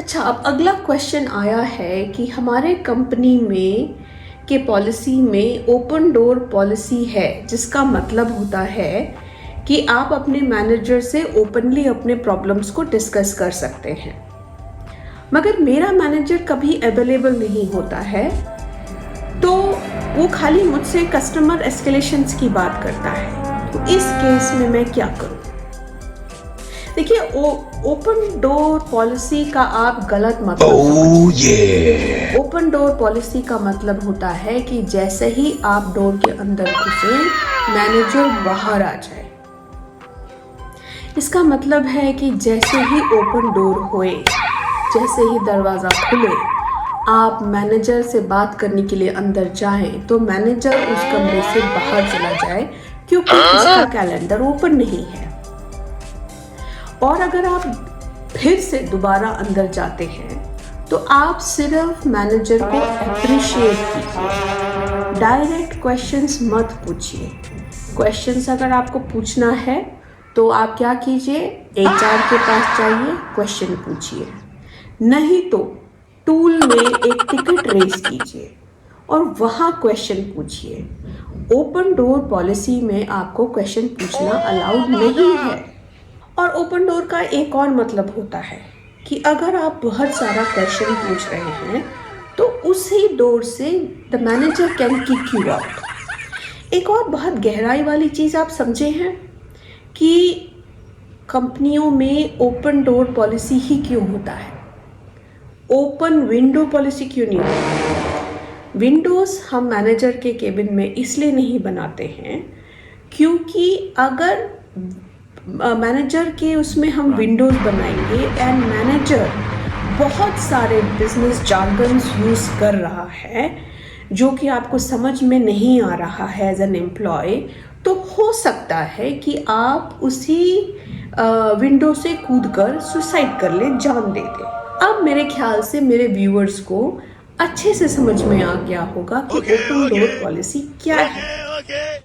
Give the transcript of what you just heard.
अच्छा, अब अगला क्वेश्चन आया है कि हमारे कंपनी में के पॉलिसी में ओपन डोर पॉलिसी है, जिसका मतलब होता है कि आप अपने मैनेजर से ओपनली अपने प्रॉब्लम्स को डिस्कस कर सकते हैं। मगर मेरा मैनेजर कभी अवेलेबल नहीं होता है, तो वो खाली मुझसे कस्टमर एस्केलेशंस की बात करता है। तो इस केस में मैं क्या करूं? देखिए, ओपन डोर पॉलिसी का आप गलत मतलब समझिए। ओपन डोर पॉलिसी का मतलब होता है कि जैसे ही आप डोर के अंदर घुसे, मैनेजर बाहर आ जाए। इसका मतलब है कि जैसे ही ओपन डोर होए, जैसे ही दरवाज़ा खुले, आप मैनेजर से बात करने के लिए अंदर जाएं, तो मैनेजर उस कमरे से बाहर चला जाए, क्योंकि उसका कैलेंडर ओपन नहीं है। और अगर आप फिर से दोबारा अंदर जाते हैं, तो आप सिर्फ मैनेजर को अप्रिशिएट कीजिए। डायरेक्ट क्वेश्चंस मत पूछिए। क्वेश्चंस अगर आपको पूछना है तो आप क्या कीजिए, एचआर के पास जाइए, क्वेश्चन पूछिए। नहीं तो टूल में एक टिकट रेज कीजिए और वहाँ क्वेश्चन पूछिए। ओपन डोर पॉलिसी में आपको क्वेश्चन पूछना अलाउड नहीं है। और ओपन डोर का एक और मतलब होता है कि अगर आप बहुत सारा क्वेश्चन पूछ रहे हैं, तो उसी डोर से the manager can kick you out. एक और बहुत गहराई वाली चीज़ आप समझे हैं कि कंपनियों में ओपन डोर पॉलिसी ही क्यों होता है, ओपन विंडो पॉलिसी क्यों नहीं होती? विंडोज़ हम मैनेजर के केबिन में इसलिए नहीं बनाते हैं क्योंकि अगर मैनेजर के उसमें हम विंडोज़ बनाएंगे एंड मैनेजर बहुत सारे बिजनेस जार्गन्स यूज़ कर रहा है जो कि आपको समझ में नहीं आ रहा है एज एन एम्प्लॉय, तो हो सकता है कि आप उसी विंडो से कूदकर सुसाइड कर ले, जान दे दे। अब मेरे ख्याल से मेरे व्यूअर्स को अच्छे से समझ में आ गया होगा कि ओपन डोर पॉलिसी क्या है।